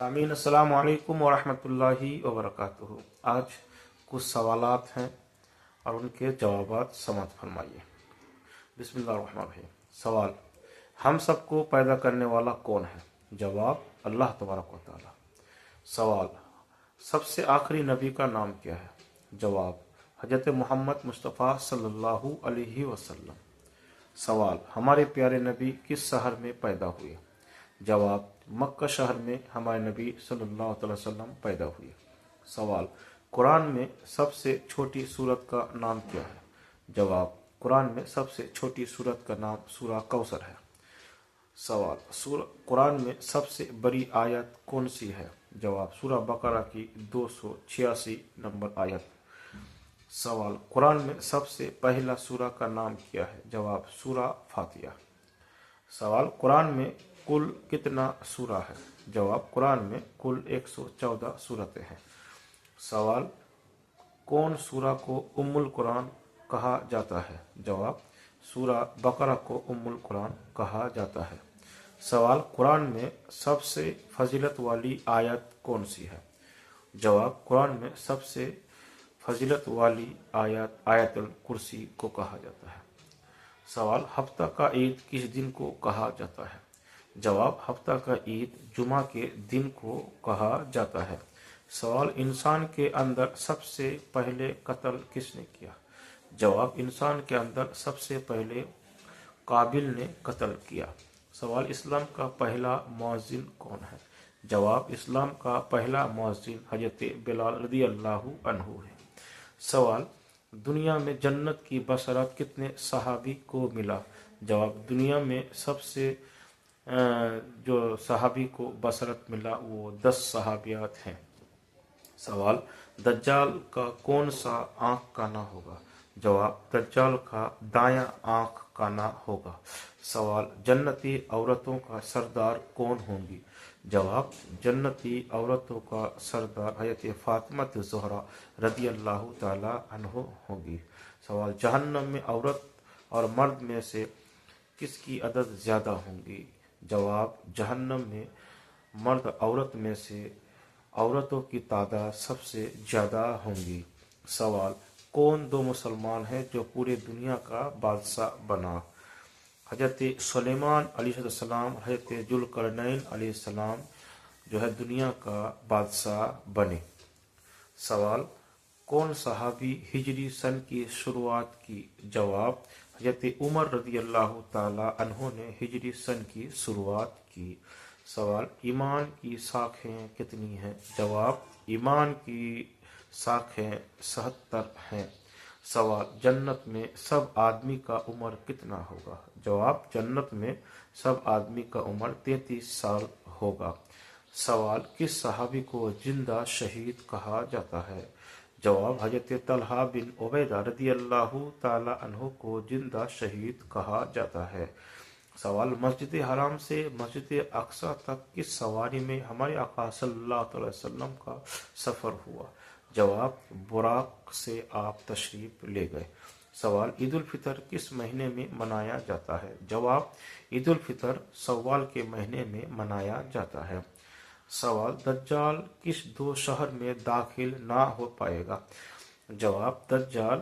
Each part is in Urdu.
امین السلام علیکم ورحمۃ اللہ وبرکاتہ۔ آج کچھ سوالات ہیں اور ان کے جوابات سماعت فرمائیے۔ بسم اللہ الرحمن الرحیم۔ سوال: ہم سب کو پیدا کرنے والا کون ہے؟ جواب: اللہ تبارک و تعالی۔ سوال: سب سے آخری نبی کا نام کیا ہے؟ جواب: حضرت محمد مصطفیٰ صلی اللہ علیہ وسلم۔ سوال: ہمارے پیارے نبی کس شہر میں پیدا ہوئے؟ جواب: مکہ شہر میں ہمارے نبی صلی اللہ علیہ وسلم پیدا ہوئے۔ سوال: قرآن میں سب سے چھوٹی سورت کا نام کیا ہے؟ جواب: قرآن میں سب سے چھوٹی سورت کا نام سورہ کوثر ہے۔ سوال: قرآن میں سب سے بڑی آیت کون سی ہے؟ جواب: سورہ بقرہ کی 286 نمبر آیت۔ سوال: قرآن میں سب سے پہلا سورہ کا نام کیا ہے؟ جواب: سورہ فاتحہ۔ سوال: قرآن میں کل کتنا سورہ ہے؟ جواب: قرآن میں کل 114 سورتیں ہیں۔ سوال: کون سورہ کو ام القرآن کہا جاتا ہے؟ جواب: سورہ بقرہ کو ام القرآن کہا جاتا ہے۔ سوال: قرآن میں سب سے فضیلت والی آیت کون سی ہے؟ جواب: قرآن میں سب سے فضیلت والی آیت آیت الکرسی کو کہا جاتا ہے۔ سوال: ہفتہ کا عید کس دن کو کہا جاتا ہے؟ جواب: ہفتہ کا عید جمعہ کے دن کو کہا جاتا ہے۔ سوال: انسان کے اندر سب سے پہلے قتل کس نے کیا؟ جواب: انسان کے اندر سب سے پہلے قابل نے قتل کیا۔ سوال: اسلام کا پہلا مؤذن کون ہے؟ جواب: اسلام کا پہلا مؤذن حضرت بلال رضی اللہ عنہ ہے۔ سوال: دنیا میں جنت کی بشارت کتنے صحابی کو ملا؟ جواب: دنیا میں سب سے جو صحابی کو بشارت ملا وہ 10 صحابیات ہیں۔ سوال: دجال کا کون سا آنکھ کانا ہوگا؟ جواب: دجال کا دایاں آنکھ کانا ہوگا۔ سوال: جنتی عورتوں کا سردار کون ہوں گی؟ جواب: جنتی عورتوں کا سردار حضرت فاطمہ الزہرا رضی اللہ تعالی عنہ ہوگی۔ سوال: جہنم میں عورت اور مرد میں سے کس کی عدد زیادہ ہوں گی؟ جواب: جہنم میں مرد عورت میں سے عورتوں کی تعداد سب سے زیادہ ہوں گی۔ سوال: کون دو مسلمان ہیں جو پورے دنیا کا بادشاہ بنا؟ حضرت سلیمان علیہ السلام، حضرت ذوالقرنین علیہ السلام جو ہے دنیا کا بادشاہ بنے۔ سوال: کون صحابی ہجری سن کی شروعات کی؟ جواب: حضرت عمر رضی اللہ تعالی عنہ نے ہجری سن کی شروعات کی۔ سوال: ایمان کی شاخیں کتنی ہیں؟ جواب: ایمان کی شاخیں 77 ہیں۔ سوال: جنت میں سب آدمی کا عمر کتنا ہوگا؟ جواب: جنت میں سب آدمی کا عمر 33 سال ہوگا۔ سوال: کس صحابی کو زندہ شہید کہا جاتا ہے؟ جواب: حضرت طلحہ بن عبیدہ رضی اللہ تعالی عنہ کو زندہ شہید کہا جاتا ہے۔ سوال: مسجد حرام سے مسجد اقصی تک کس سواری میں ہمارے آقا صلی اللہ علیہ وسلم کا سفر ہوا؟ جواب: براق سے آپ تشریف لے گئے۔ سوال: عید الفطر کس مہینے میں منایا جاتا ہے؟ جواب: عید الفطر شوال کے مہینے میں منایا جاتا ہے۔ سوال: دجال کس 2 شہر میں داخل نہ ہو پائے گا؟ جواب: دجال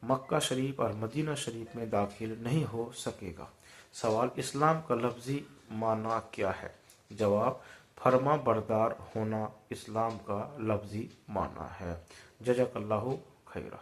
مکہ شریف اور مدینہ شریف میں داخل نہیں ہو سکے گا۔ سوال: اسلام کا لفظی معنی کیا ہے؟ جواب: فرما بردار ہونا اسلام کا لفظی معنی ہے۔ جزاک اللہ خیرہ۔